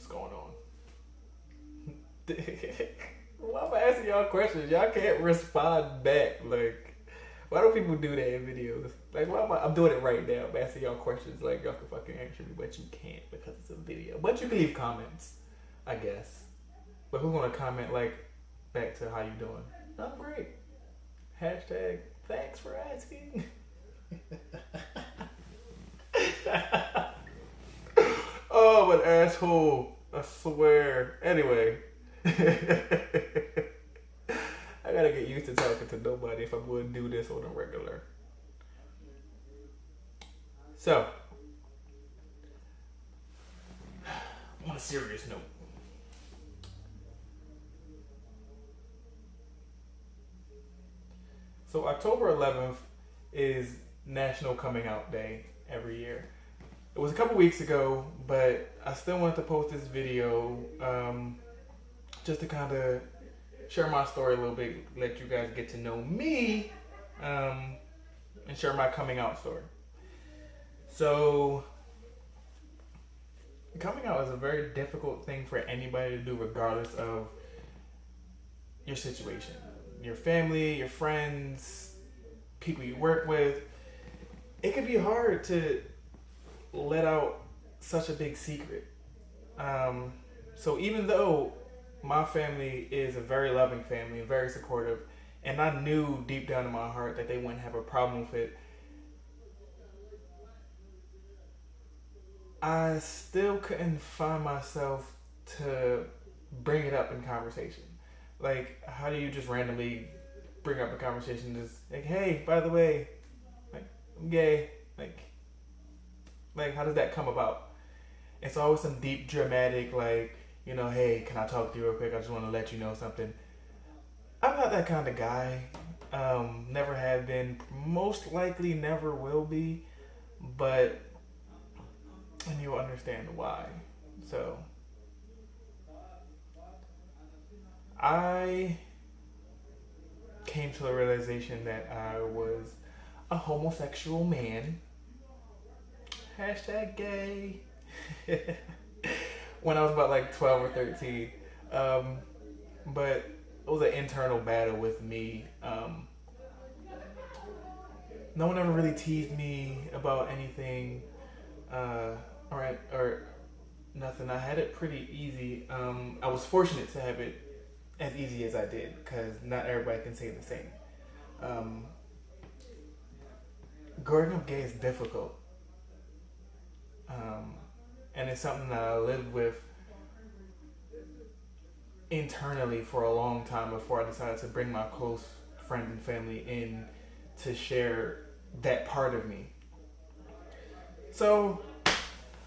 What's going on? Why am I asking y'all questions? Y'all can't respond back. Like, why do people do that in videos? Like, why am I? I'm doing it right now. I'm asking y'all questions. Like, y'all can fucking answer me, but you can't because it's a video. But you can leave comments, I guess. But who's gonna comment like back to how you doing? I'm great. Hashtag thanks for asking. Oh, what asshole. I swear. Anyway. I gotta get used to talking to nobody if I'm going to do this on a regular. So, on a serious note. So, October 11th is National Coming Out Day every year. It was a couple weeks ago, but I still wanted to post this video just to kind of share my story a little bit, let you guys get to know me, and share my coming out story. So, coming out is a very difficult thing for anybody to do, regardless of your situation, your family, your friends, people you work with. It can be hard to let out such a big secret. So even though my family is a very loving family and very supportive, and I knew deep down in my heart that they wouldn't have a problem with it, I still couldn't find myself to bring it up in conversation. Like, how do you just randomly bring up a conversation just like, hey, by the way, like, I'm gay, like, how does that come about? It's always some deep, dramatic, like, you know, hey, can I talk to you real quick? I just want to let you know something. I'm not that kind of guy. Never have been. Most likely never will be. But, and you'll understand why. So, I came to the realization that I was a homosexual man. Hashtag gay. When I was about like 12 or 13. But it was an internal battle with me. No one ever really teased me about anything or nothing. I had it pretty easy. I was fortunate to have it as easy as I did, because not everybody can say the same. Growing up gay is difficult. And it's something that I lived with internally for a long time before I decided to bring my close friends and family in to share that part of me. So,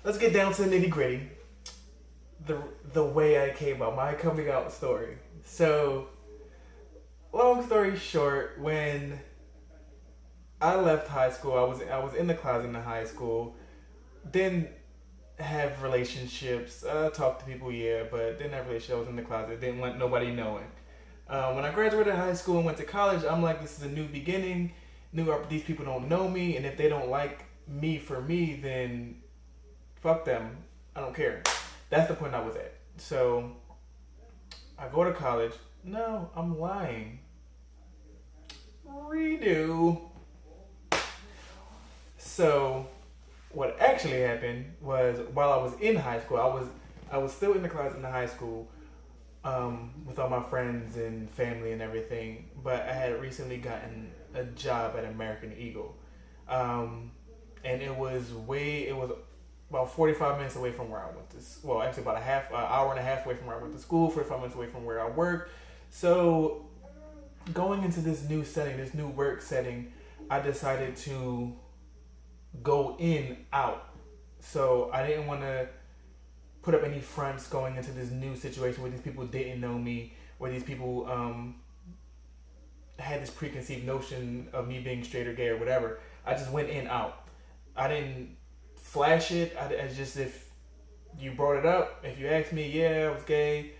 let's get down to the nitty gritty. The way I came out, my coming out story. So, long story short, when I left high school, I was in the closet in high school. Didn't have relationships. Talked to people, yeah, but didn't have relationships. I was in the closet. Didn't want nobody knowing. When I graduated high school and went to college, I'm like, this is a new beginning. These people don't know me, and if they don't like me for me, then fuck them. I don't care. That's the point I was at. So I go to college. No, I'm lying. Redo. So what actually happened was, while I was in high school, I was still in the closet in the high school, with all my friends and family and everything. But I had recently gotten a job at American Eagle, and it was about 45 minutes away from where I went to. Well, actually about an hour and a half away from where I went to school. 45 minutes away from where I worked. So going into this new setting, this new work setting, I decided to go in out. So I didn't want to put up any fronts going into this new situation where these people didn't know me, where these people had this preconceived notion of me being straight or gay or whatever. I just went in out. I didn't flash it. I just, if you brought it up, if you asked me, yeah, I was gay.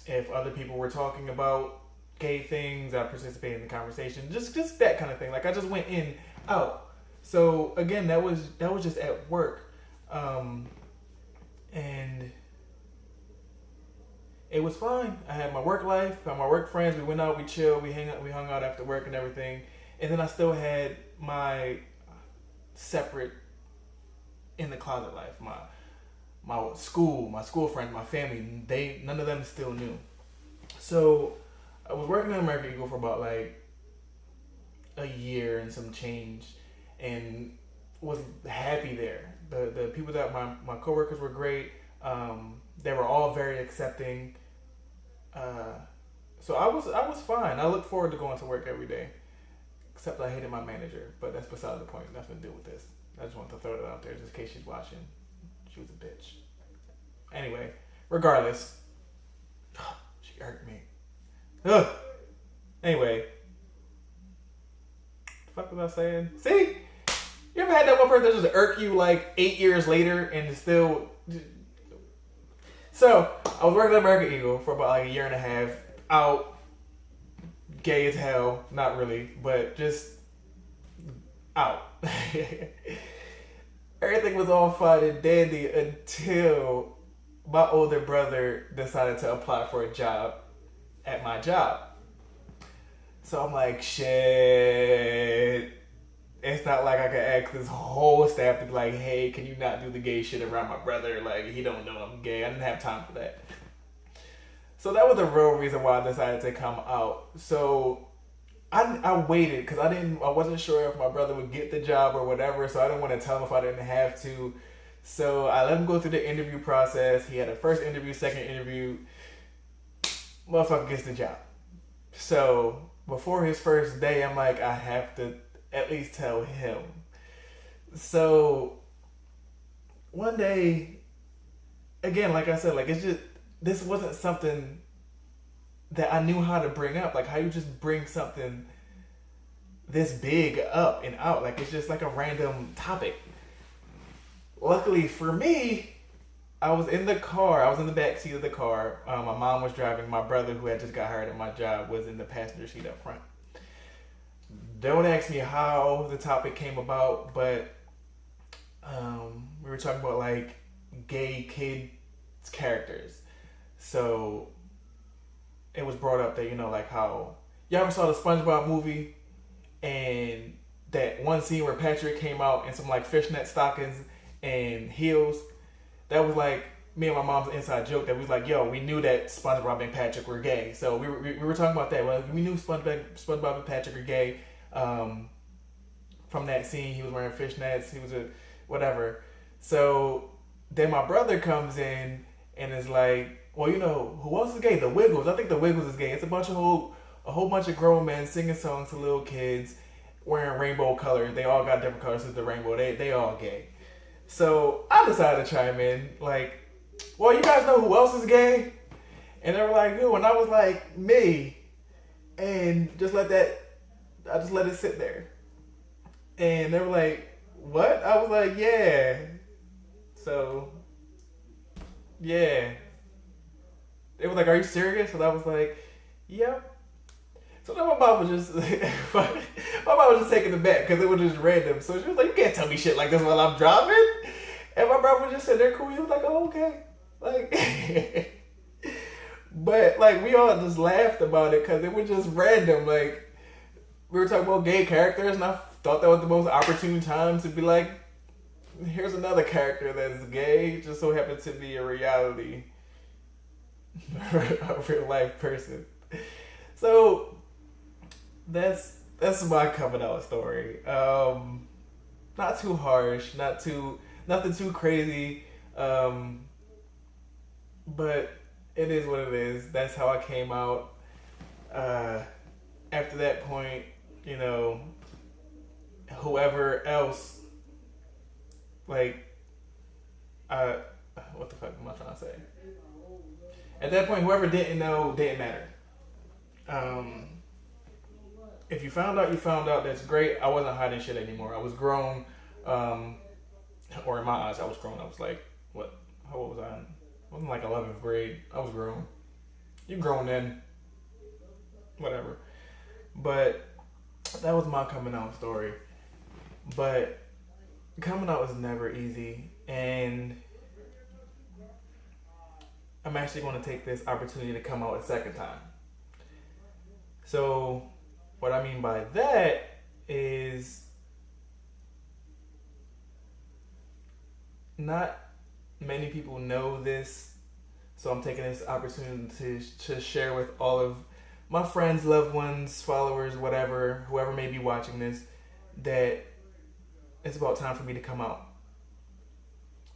If other people were talking about gay things, I participated in the conversation. Just that kind of thing. Like, I just went in out. So again, that was just at work, and It was fine. I had my work life, my work friends. We went out, we chilled, we hung out after work and everything. And then I still had my separate in the closet life. My school friends, my family. None of them still knew. So I was working at American Eagle for about like a year and some change, and was happy there. The people that my coworkers were great. They were all very accepting. So I was fine. I look forward to going to work every day. Except I hated my manager, but that's beside the point. Nothing to do with this. I just wanted to throw that out there just in case she's watching. She was a bitch. Anyway, regardless, she irked me. Ugh. Anyway, the fuck was I saying? See, you ever had that one person that just irk you like 8 years later and is still? So I was working at American Eagle for about like a year and a half. Out, gay as hell, not really, but just out. Everything was all fine and dandy until my older brother decided to apply for a job at my job. So I'm like, shit. It's not like I can ask this whole staff to be like, hey, can you not do the gay shit around my brother? Like, he don't know I'm gay. I didn't have time for that. So that was the real reason why I decided to come out. So I waited because I wasn't sure if my brother would get the job or whatever. So I didn't want to tell him if I didn't have to. So I let him go through the interview process. He had a first interview, second interview. Motherfucker gets the job. So before his first day, I'm like, I have to at least tell him. So one day, again, like I said, like it's just, this wasn't something that I knew how to bring up. Like how you just bring something this big up and out. Like it's just like a random topic. Luckily for me, I was in the car. I was in the back seat of the car. My mom was driving. My brother, who had just got hired at my job, was in the passenger seat up front. Don't ask me how the topic came about, but we were talking about like gay kids characters. So it was brought up that, you know, like how y'all ever saw the SpongeBob movie and that one scene where Patrick came out in some like fishnet stockings and heels. That was like me and my mom's inside joke that we was like, yo, we knew that SpongeBob and Patrick were gay. So we were talking about that. Well, we knew SpongeBob and Patrick were gay from that scene. He was wearing fishnets. He was a whatever. So then my brother comes in and is like, well, you know, who else is gay? The Wiggles. I think the Wiggles is gay. It's a whole bunch of grown men singing songs to little kids wearing rainbow colors. They all got different colors of the rainbow. They all gay. So I decided to chime in, like, well, you guys know who else is gay? And they were like, who? And I was like, me. And I just let it sit there. And they were like, what? I was like, yeah. So, yeah. They were like, are you serious? And I was like, yep. So then my mom was just taking it back because it was just random. So she was like, you can't tell me shit like this while I'm driving. And my brother was just sitting there cool. He was like, oh, okay. Like, but like we all just laughed about it because it was just random. Like we were talking about gay characters, and I thought that was the most opportune time to be like, here's another character that is gay. It just so happens to be a reality, a real life person. So that's my coming out story. Not too harsh, nothing too crazy. But it is what it is. That's how I came out. After that point, you know, whoever else, like, what the fuck am I trying to say? At that point, whoever didn't know didn't matter. If you found out, you found out. That's great. I wasn't hiding shit anymore. I was grown, or in my eyes, I was grown. I was like, what? How old was I? I wasn't like 11th grade. I was grown. You grown then. Whatever. But that was my coming out story. But coming out was never easy. And I'm actually going to take this opportunity to come out a second time. So, what I mean by that is not many people know this, so I'm taking this opportunity to share with all of my friends, loved ones, followers, whatever, whoever may be watching this, that it's about time for me to come out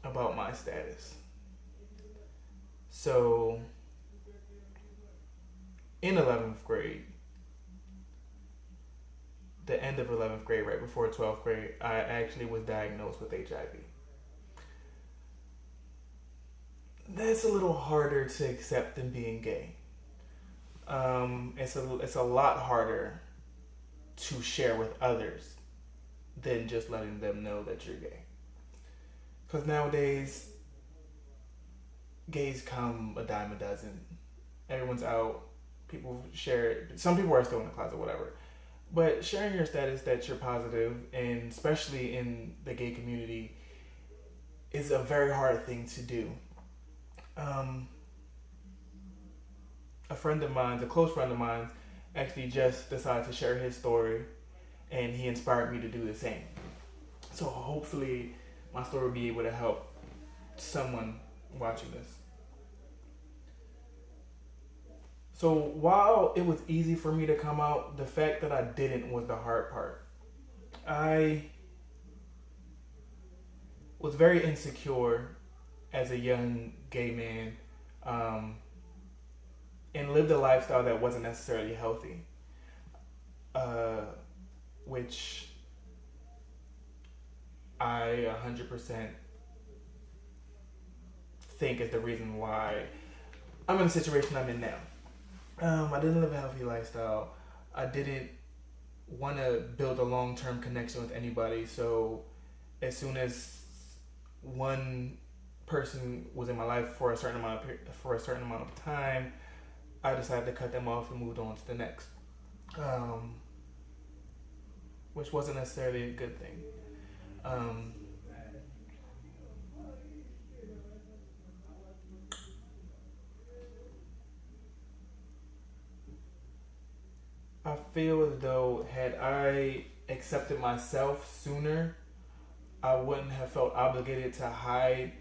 about my status. So, in 11th grade, the end of 11th grade, right before 12th grade, I actually was diagnosed with HIV. That's a little harder to accept than being gay. It's a lot harder to share with others than just letting them know that you're gay. Because nowadays, gays come a dime a dozen. Everyone's out. People share it. Some people are still in the closet, whatever. But sharing your status that you're positive, and especially in the gay community, is a very hard thing to do. A friend of mine, a close friend of mine, actually just decided to share his story, and he inspired me to do the same. So hopefully my story will be able to help someone watching this. So while it was easy for me to come out, the fact that I didn't was the hard part. I was very insecure as a young gay man, and lived a lifestyle that wasn't necessarily healthy, which I 100% think is the reason why I'm in the situation I'm in now. I didn't live a healthy lifestyle. I didn't want to build a long-term connection with anybody, so as soon as one person was in my life for a certain amount of time, I decided to cut them off and moved on to the next, which wasn't necessarily a good thing. I feel as though had I accepted myself sooner, I wouldn't have felt obligated to hide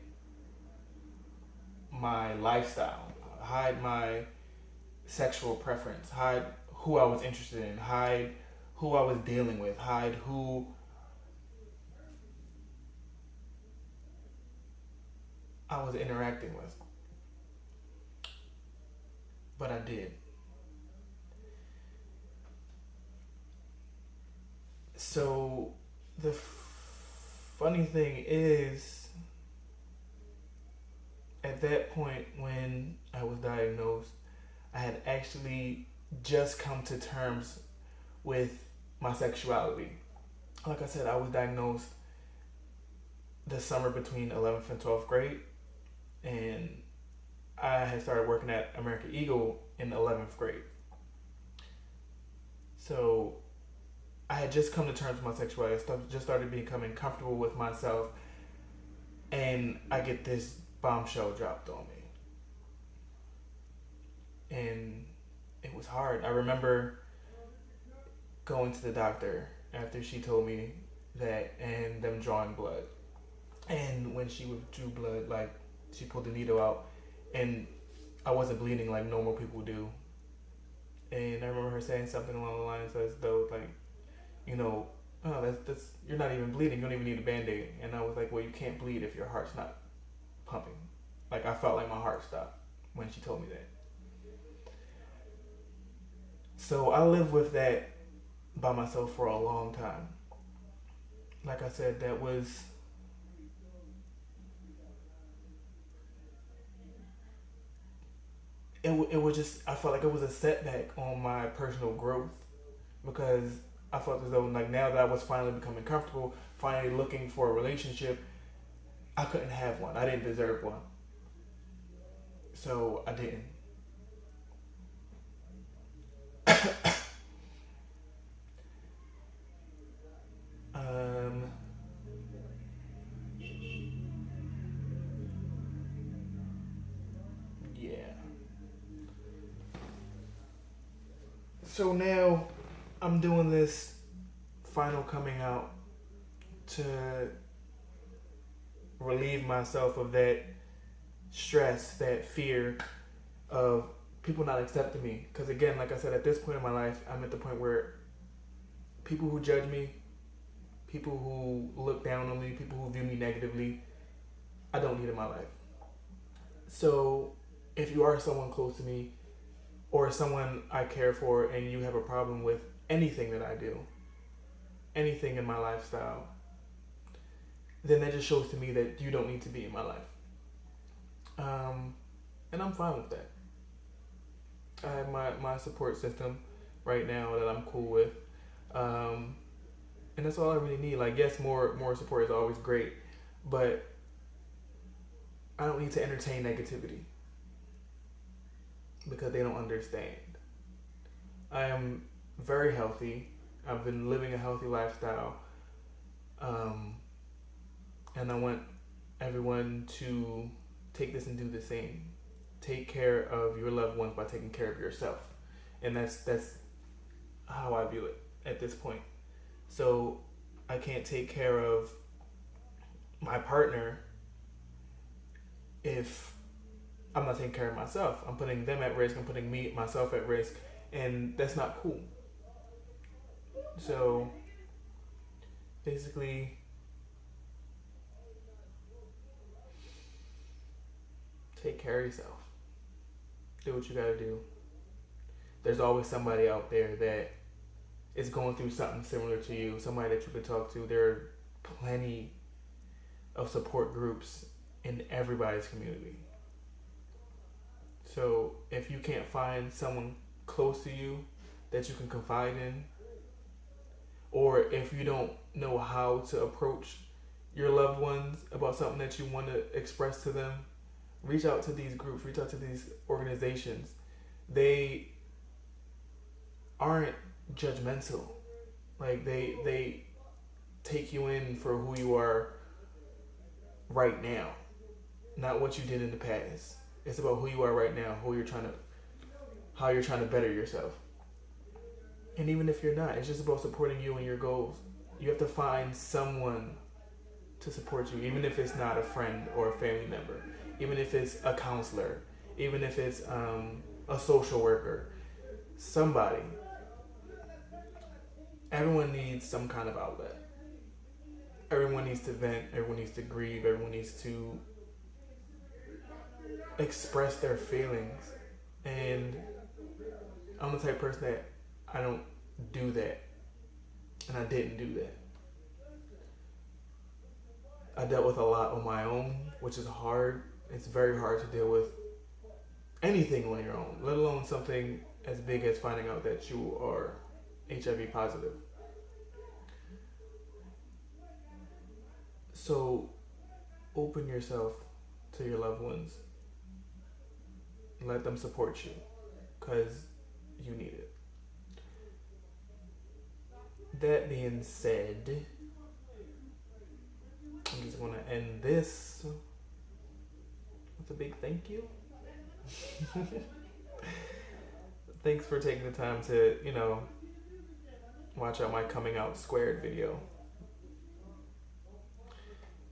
my lifestyle, hide my sexual preference, hide who I was interested in, hide who I was dealing with, hide who I was interacting with. But I did. So the funny thing is, at that point when I was diagnosed, I had actually just come to terms with my sexuality. Like I said, I was diagnosed the summer between 11th and 12th grade, and I had started working at American Eagle in 11th grade. So I had just come to terms with my sexuality. I just started becoming comfortable with myself, and I get this bombshell dropped on me. And it was hard. I remember going to the doctor after she told me that, and them drawing blood. And when she withdrew blood, like, she pulled the needle out, and I wasn't bleeding like normal people do. And I remember her saying something along the lines as though, like, you know, oh, that's you're not even bleeding. You don't even need a Band-Aid. And I was like, well, you can't bleed if your heart's not pumping. Like, I felt like my heart stopped when she told me that. So I lived with that by myself for a long time. Like I said, that was it was just, I felt like it was a setback on my personal growth, because I felt as though, like, now that I was finally becoming comfortable, finally looking for a relationship, I couldn't have one. I didn't deserve one. So I didn't. um, yeah. So now I'm doing this final coming out to relieve myself of that stress, that fear of people not accepting me. Because again, like I said, at this point in my life, I'm at the point where people who judge me, people who look down on me, people who view me negatively, I don't need in my life. So if you are someone close to me or someone I care for and you have a problem with anything that I do, anything in my lifestyle, then that just shows to me that you don't need to be in my life. And I'm fine with that. I have my support system right now that I'm cool with. And that's all I really need. Like, yes, more support is always great, but I don't need to entertain negativity because they don't understand. I am very healthy. I've been living a healthy lifestyle. And I want everyone to take this and do the same. Take care of your loved ones by taking care of yourself. And that's how I view it at this point. So I can't take care of my partner if I'm not taking care of myself. I'm putting them at risk. I'm putting myself at risk. And that's not cool. So basically, take care of yourself. Do what you gotta do. There's always somebody out there that is going through something similar to you, somebody that you can talk to. There are plenty of support groups in everybody's community. So if you can't find someone close to you that you can confide in, or if you don't know how to approach your loved ones about something that you want to express to them, reach out to these groups, reach out to these organizations. They aren't judgmental. Like they take you in for who you are right now, not what you did in the past. It's about who you are right now, how you're trying to better yourself. And even if you're not, it's just about supporting you and your goals. You have to find someone to support you, even if it's not a friend or a family member, even if it's a counselor, even if it's a social worker, somebody. Everyone needs some kind of outlet. Everyone needs to vent, everyone needs to grieve, everyone needs to express their feelings. And I'm the type of person that I don't do that. And I didn't do that. I dealt with a lot on my own, which is hard. It's very hard to deal with anything on your own, let alone something as big as finding out that you are HIV positive. So open yourself to your loved ones. Let them support you because you need it. That being said, I'm just going to end this with a big thank you. Thanks for taking the time to, watch out my coming out squared video.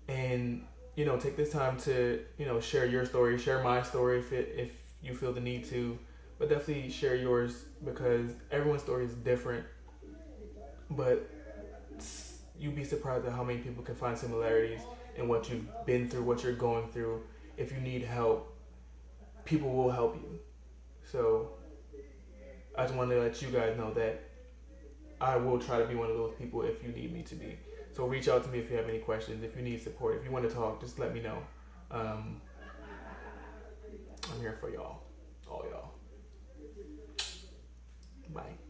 And, take this time to, share your story, share my story if you feel the need to, but definitely share yours because everyone's story is different. But you'd be surprised at how many people can find similarities in what you've been through, what you're going through. If you need help, people will help you. So I just wanted to let you guys know that I will try to be one of those people if you need me to be. So reach out to me if you have any questions, if you need support, if you want to talk, just let me know. I'm here for y'all, all y'all. Bye.